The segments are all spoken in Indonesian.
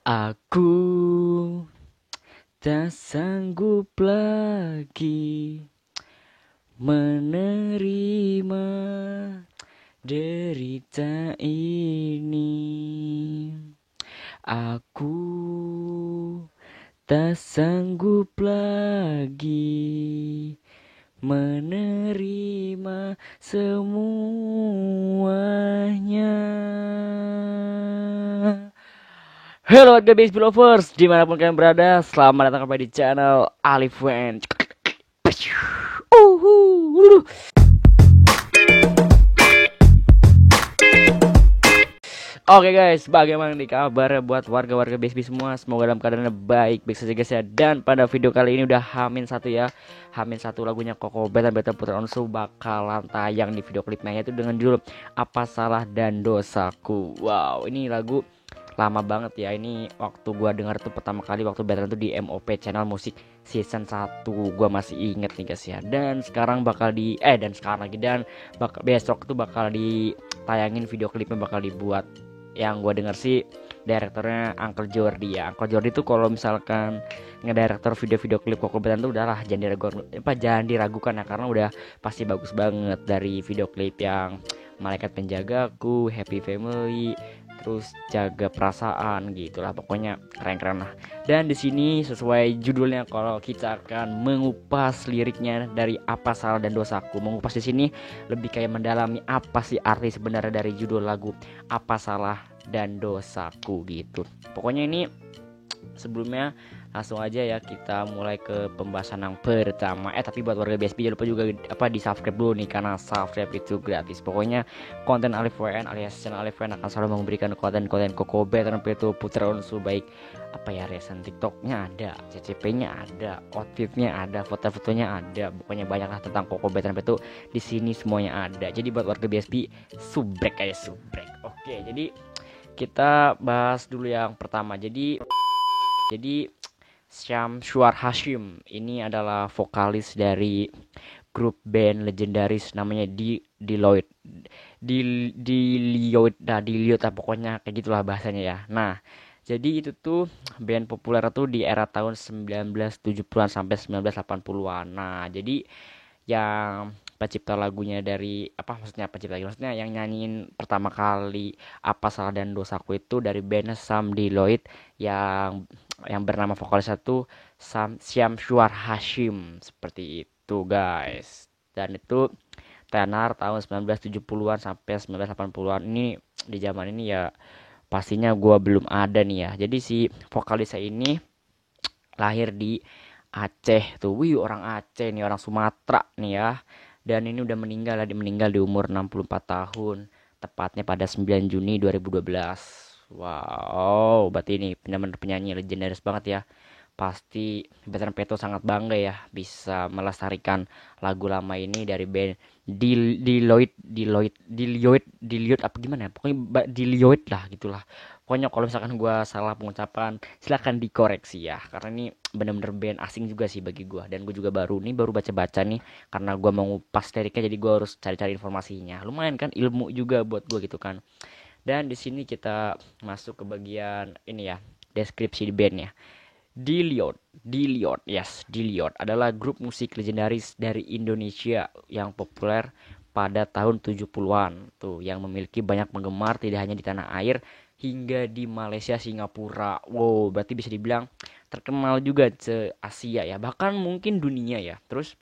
Aku tak sanggup lagi menerima derita ini. Aku tak sanggup lagi menerima semuanya. Halo warga baseball lovers, dimanapun kalian berada, selamat datang kembali di channel Alif Wen. Oke guys, bagaimana nih kabar buat warga-warga BSB semua? Semoga dalam keadaan baik saja guys ya. Dan pada video kali ini udah Hamin satu ya, Hamin satu lagunya Koko Beta Beta Putra Onsu bakalan tayang di video klipnya, itu dengan judul Apa Salah dan Dosaku. Wow, ini lagu lama banget ya. Ini waktu gua dengar tuh pertama kali waktu Veteran tuh di MOP channel musik season 1. Gua masih inget nih guys ya. Dan sekarang bakal besok tuh bakal ditayangin video klipnya, bakal dibuat. Yang gue denger sih direkturnya Uncle Jordi ya. Uncle Jordi tuh kalau misalkan ngedirektor video-video klip Koko Betan tuh udahlah jangan diragukan ya, karena udah pasti bagus banget. Dari video klip yang Malaikat Penjagaku, Happy Family, terus Jaga Perasaan gitulah, pokoknya keren-keren lah. Dan di sini sesuai judulnya, kalau kita akan mengupas liriknya dari Apa Salah dan Dosaku. Mengupas di sini lebih kayak mendalami apa sih arti sebenarnya dari judul lagu Apa Salah dan Dosaku gitu. Pokoknya ini sebelumnya langsung aja ya kita mulai ke pembahasan yang pertama. Tapi buat warga BSB jangan lupa juga di subscribe dulu nih, karena subscribe itu gratis. Pokoknya konten Alif WN alias channel Alif WN akan selalu memberikan konten-konten Koko Betan itu Putra Onsu, baik recent TikToknya ada, CCP-nya ada, outfitnya ada, foto-fotonya ada, pokoknya banyak lah tentang Koko Betan itu di sini semuanya ada. Jadi buat warga BSB subrek aja, subrek. Oke, jadi kita bahas dulu yang pertama. Jadi Syamsuar Hashim ini adalah vokalis dari grup band legendaris namanya Deloitte. Deloitte lah, pokoknya kayak gitulah bahasanya ya. Nah, jadi itu tuh band populer tuh di era tahun 1970-an sampai 1980-an. Nah, jadi yang pencipta lagunya dari maksudnya yang nyanyiin pertama kali Apa Salah dan Dosaku itu dari band Sam Deloitte, yang bernama vokalis satu Syamsuar Hashim, seperti itu guys. Dan itu tenar tahun 1970-an sampai 1980-an. Ini di zaman ini ya pastinya gua belum ada nih ya. Jadi si vokalisnya ini lahir di Aceh tuh. Wih, orang Aceh nih, orang Sumatera nih ya. Dan ini udah meninggal di umur 64 tahun. Tepatnya pada 9 Juni 2012. Wow, berarti ini benar-benar penyanyi legendaris banget ya. Pasti Veteran Peto sangat bangga ya bisa melestarikan lagu lama ini dari band Deloitte apa gimana ya, pokoknya Deloitte lah gitulah. Pokoknya kalau misalkan gua salah pengucapan silahkan dikoreksi ya, karena ini bener-bener band asing juga sih bagi gua, dan gue juga baru baca-baca nih, karena gua mau ngupas liriknya, jadi gua harus cari-cari informasinya. Lumayan kan, ilmu juga buat gua gitu kan. Dan di sini kita masuk ke bagian ini ya, deskripsi di bandnya. Deloitte adalah grup musik legendaris dari Indonesia yang populer pada tahun 70-an tuh, yang memiliki banyak penggemar tidak hanya di tanah air, hingga di Malaysia, Singapura. Wow, berarti bisa dibilang terkenal juga se Asia ya, bahkan mungkin dunia ya. Terus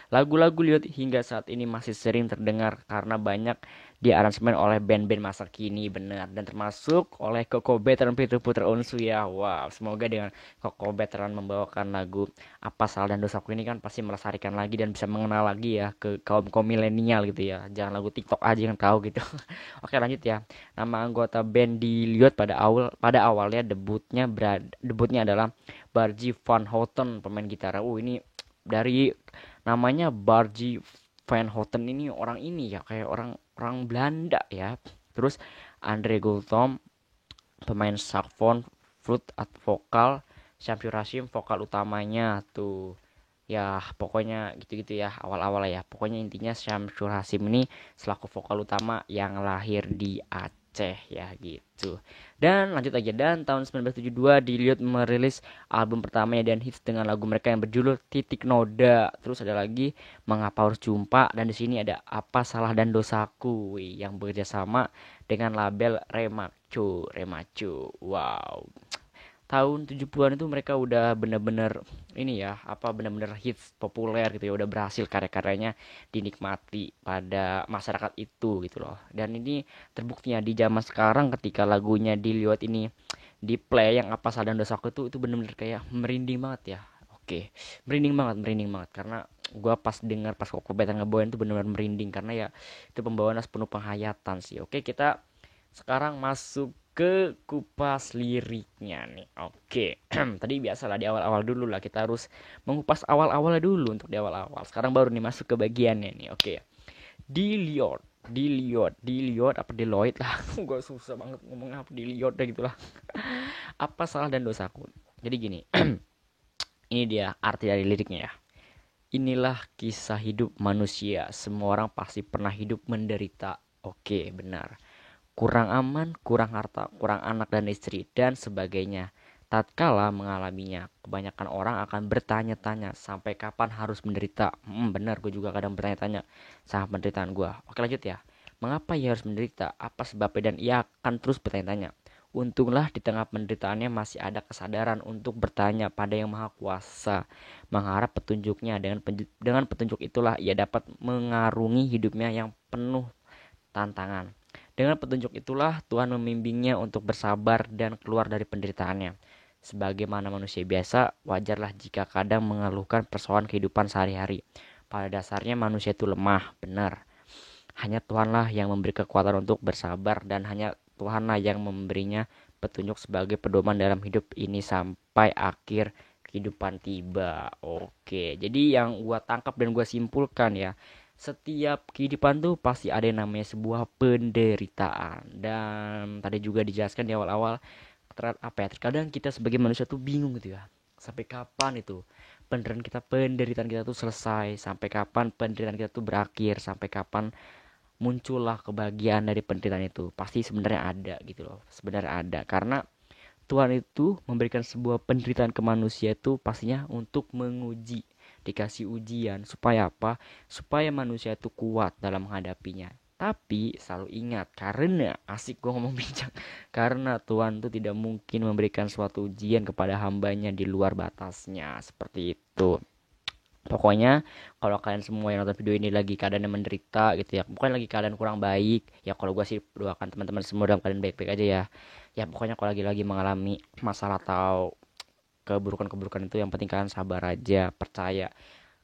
lagu-lagu Liot hingga saat ini masih sering terdengar karena banyak diaransemen oleh band-band masa kini, benar, dan termasuk oleh Koko Veteran Pitu Putra Onsu ya. Wow, semoga dengan Koko Veteran membawakan lagu Apa Salah dan Dosaku ini kan pasti melestarikan lagi dan bisa mengenal lagi ya ke kaum milenial gitu ya. Jangan lagu TikTok aja yang tahu gitu. Oke, lanjut ya. Nama anggota band di Liot pada awalnya debutnya adalah Barji van Houten, pemain gitar. Ini dari namanya Barji van Houten, ini orang ini ya, kayak orang orang Belanda ya. Terus Andre Gultom, pemain saxophone, flute vokal, Syamsuar Hashim vokal utamanya tuh. Ya pokoknya gitu-gitu ya awal-awal ya. Pokoknya intinya Syamsuar Hashim ini selaku vokal utama yang lahir di Aceh. receh ya gitu. Dan lanjut aja, dan tahun 1972 Diliot merilis album pertamanya dan hits dengan lagu mereka yang berjudul Titik Noda. Terus ada lagi Mengapa Harus Jumpa, dan di sini ada Apa Salah dan Dosaku yang bekerja sama dengan label Remaco. Remaco. Wow, tahun 70-an itu mereka udah bener-bener ini ya, apa, bener-bener hits populer gitu ya, udah berhasil karya-karyanya dinikmati pada masyarakat itu gitu loh. Dan ini terbuktinya di zaman sekarang ketika lagunya dilihat ini di play yang Apa Salah dan Dosaku itu bener-bener kayak merinding banget ya. Oke, merinding banget karena gua pas dengar pas Koko Betan ngebawain itu bener-bener merinding karena ya itu pembawaan penuh penghayatan sih. Oke, kita sekarang masuk ke kupas liriknya nih. Oke, tadi biasalah di awal-awal dulu lah, kita harus mengupas awal-awalnya dulu untuk di awal-awal. Sekarang baru nih masuk ke bagiannya nih. Oke, Diliot, Diliot apa Deloitte lah. Gue susah banget ngomong apa Diliot dah gitulah. Apa salah dan dosaku. Jadi gini, ini dia arti dari liriknya ya. Inilah kisah hidup manusia. Semua orang pasti pernah hidup menderita. Oke, benar. Kurang aman, kurang harta, kurang anak dan istri, dan sebagainya. Tatkala mengalaminya, kebanyakan orang akan bertanya-tanya sampai kapan harus menderita. Benar, gue juga kadang bertanya-tanya sama penderitaan gue. Oke, lanjut ya. Mengapa ia harus menderita? Apa sebabnya? Dan ia akan terus bertanya-tanya. Untunglah di tengah penderitaannya masih ada kesadaran untuk bertanya pada Yang Maha Kuasa, mengharap petunjuknya. Dengan petunjuk itulah ia dapat mengarungi hidupnya yang penuh tantangan. Dengan petunjuk itulah Tuhan membimbingnya untuk bersabar dan keluar dari penderitaannya. Sebagaimana manusia biasa, wajarlah jika kadang mengeluhkan persoalan kehidupan sehari-hari. Pada dasarnya manusia itu lemah, benar. Hanya Tuhanlah yang memberi kekuatan untuk bersabar, dan hanya Tuhanlah yang memberinya petunjuk sebagai pedoman dalam hidup ini sampai akhir kehidupan tiba. Oke, jadi yang gua tangkap dan gua simpulkan ya, setiap kehidupan tuh pasti ada yang namanya sebuah penderitaan. Dan tadi juga dijelaskan di awal-awal, apa ya, terkadang kita sebagai manusia tuh bingung gitu ya, sampai kapan itu penderitaan kita tuh selesai, sampai kapan penderitaan kita tuh berakhir, sampai kapan muncullah kebahagiaan dari penderitaan itu. Pasti sebenarnya ada gitu loh, sebenarnya ada, karena Tuhan itu memberikan sebuah penderitaan ke manusia itu pastinya untuk menguji, dikasih ujian supaya apa? Supaya manusia itu kuat dalam menghadapinya. Tapi selalu ingat, karena asik gue ngomong bincang, karena Tuhan itu tidak mungkin memberikan suatu ujian kepada hambanya di luar batasnya, seperti itu. Pokoknya kalau kalian semua yang nonton video ini lagi keadaan yang menderita gitu ya, bukan lagi keadaan kurang baik ya, kalau gue sih doakan teman-teman semua dalam keadaan baik-baik aja ya. Ya pokoknya kalau lagi mengalami masalah atau keburukan-keburukan itu, yang penting kalian sabar aja, percaya.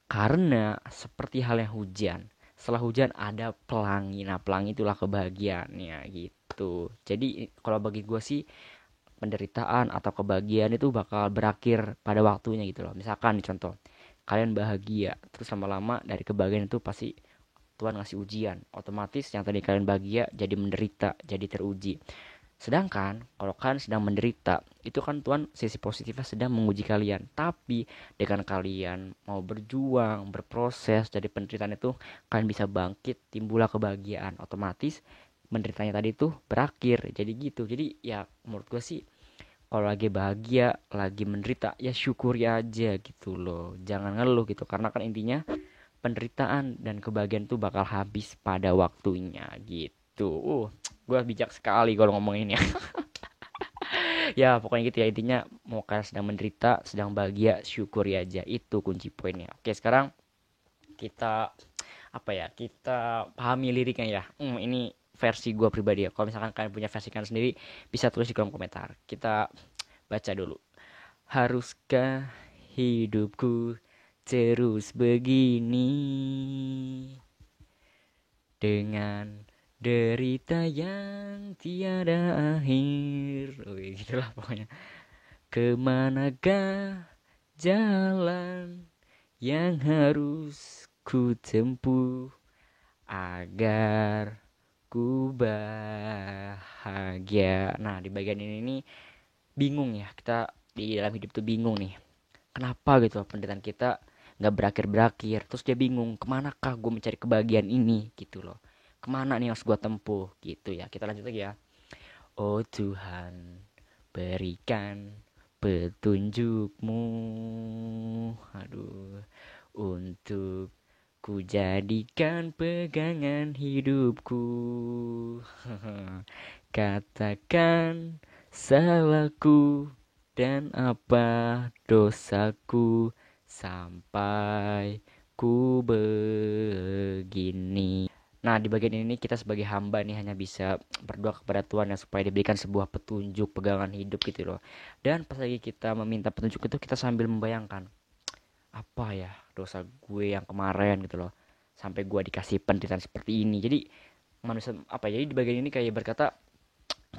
Karena seperti halnya hujan, setelah hujan ada pelangi. Nah, pelangi itulah kebahagiaannya gitu. Jadi kalau bagi gue sih, penderitaan atau kebahagiaan itu bakal berakhir pada waktunya gitu loh. Misalkan nih contoh, kalian bahagia, terus lama-lama dari kebahagiaan itu pasti Tuhan ngasih ujian. Otomatis yang tadi kalian bahagia jadi menderita, jadi teruji. Sedangkan kalau kalian sedang menderita, itu kan Tuhan sisi positifnya sedang menguji kalian. Tapi dengan kalian mau berjuang, berproses dari penderitaan itu, kalian bisa bangkit, timbullah kebahagiaan. Otomatis menderitanya tadi itu berakhir. Jadi gitu. Jadi ya menurut gue sih, kalau lagi bahagia, lagi menderita, ya syukuri aja gitu loh. Jangan ngeluh gitu. Karena kan intinya penderitaan dan kebahagiaan tuh bakal habis pada waktunya gitu. Gue bijak sekali kalau ngomongin ya. Ya pokoknya gitu ya, intinya mau kalian sedang menderita, sedang bahagia, syukuri aja, itu kunci poinnya. Oke, sekarang kita apa ya, kita pahami liriknya ya. Ini versi gue pribadi ya, kalau misalkan kalian punya versi kalian sendiri, bisa tulis di kolom komentar, kita baca dulu. Haruskah hidupku terus begini, dengan derita yang tiada akhir. Wih, gitulah pokoknya. Kemanakah jalan yang harus ku tempuh agar ku bahagia. Nah, di bagian ini nih bingung ya, kita di dalam hidup tuh bingung nih. Kenapa gitu penderitaan kita nggak berakhir-berakhir. Terus dia bingung, kemanakah gue mencari kebahagiaan ini gitu loh. Kemana nih harus gue tempuh gitu ya. Kita lanjut lagi ya. Oh Tuhan, berikan petunjukmu, aduh, untuk ku jadikan pegangan hidupku. Katakan salahku dan apa dosaku sampai ku begini. Nah, di bagian ini kita sebagai hamba nih hanya bisa berdoa kepada Tuhan ya supaya diberikan sebuah petunjuk pegangan hidup gitu loh. Dan pas lagi kita meminta petunjuk itu kita sambil membayangkan apa ya dosa gue yang kemarin gitu loh. Sampai gue dikasih penderitaan seperti ini. Jadi manusia apa ya, jadi di bagian ini kayak berkata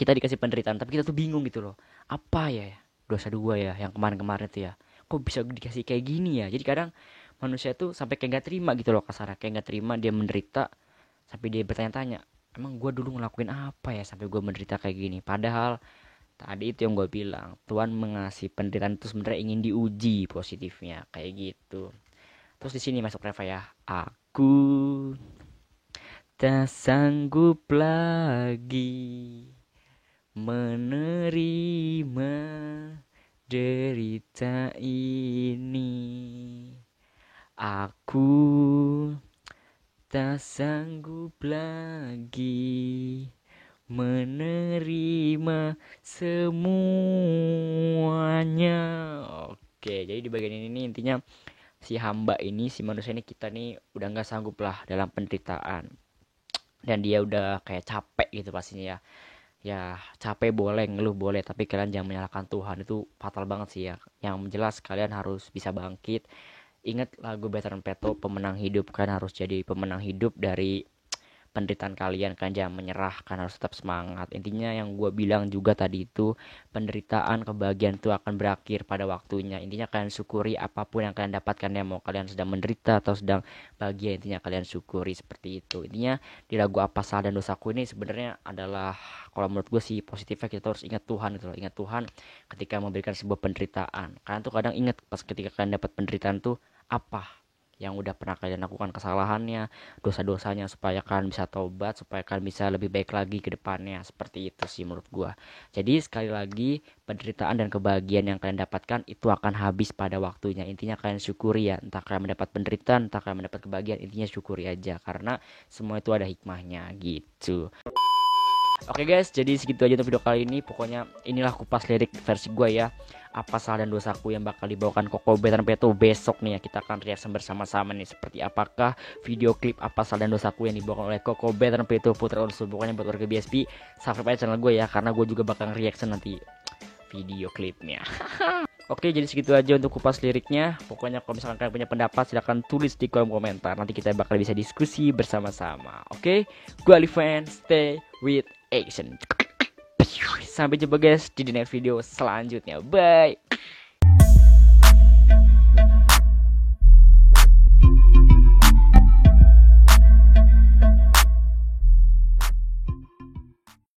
kita dikasih penderitaan tapi kita tuh bingung gitu loh. Apa ya dosa dua ya yang kemarin-kemarin itu ya. Kok bisa dikasih kayak gini ya? Jadi kadang manusia tuh sampai kayak gak terima gitu loh kasarnya. Kayak gak terima dia menderita sampai dia bertanya-tanya, emang gue dulu ngelakuin apa ya sampai gue menderita kayak gini. Padahal tadi itu yang gue bilang, Tuhan mengasih penderitaan itu sebenarnya ingin diuji positifnya kayak gitu. Terus di sini masuk Reva ya. Aku tak sanggup lagi menerima derita ini. Aku tak sanggup lagi menerima semuanya. Oke, jadi di bagian ini intinya si hamba ini, si manusia ini, kita nih udah nggak sanggup lah dalam penderitaan. Dan dia udah kayak capek gitu pastinya ya. Ya capek boleh, ngeluh boleh, tapi kalian jangan menyalahkan Tuhan, itu fatal banget sih ya. Yang jelas kalian harus bisa bangkit. Ingat lagu Veteran Peto, pemenang hidup. Kalian harus jadi pemenang hidup dari penderitaan kalian. Kalian jangan menyerah, kalian harus tetap semangat. Intinya yang gue bilang juga tadi itu, penderitaan kebahagiaan itu akan berakhir pada waktunya. Intinya kalian syukuri apapun yang kalian dapatkan ya, mau kalian sedang menderita atau sedang bahagia, intinya kalian syukuri seperti itu. Intinya di lagu Apa Salah dan Dosaku ini sebenarnya adalah, kalau menurut gue sih positifnya, kita harus ingat Tuhan gitu loh. Ingat Tuhan ketika memberikan sebuah penderitaan. Kalian tuh kadang ingat pas ketika kalian dapat penderitaan tuh apa yang udah pernah kalian lakukan, kesalahannya, dosa-dosanya, supaya kalian bisa tobat, supaya kalian bisa lebih baik lagi ke depannya. Seperti itu sih menurut gua. Jadi sekali lagi, penderitaan dan kebahagiaan yang kalian dapatkan itu akan habis pada waktunya. Intinya kalian syukuri ya, entah kalian mendapat penderitaan, entah kalian mendapat kebahagiaan, intinya syukuri aja karena semua itu ada hikmahnya gitu. Oke guys, jadi segitu aja untuk video kali ini. Pokoknya inilah kupas lirik versi gue ya. Apa salah dan dosaku yang bakal dibawakan Koko Veteran Peto besok nih ya. Kita akan reaction bersama-sama nih. Seperti apakah video klip Apa Salah dan Dosaku yang dibawakan oleh Koko Veteran Peto Putra Unsur. Pokoknya buat warga BSP, subscribe aja channel gue ya, karena gue juga bakal reaction nanti video klipnya. Oke, jadi segitu aja untuk kupas liriknya. Pokoknya kalau misalkan kalian punya pendapat, silahkan tulis di kolom komentar. Nanti kita bakal bisa diskusi bersama-sama. Oke, gue Alifan, stay with action. Sampai jumpa guys di next video selanjutnya. Bye.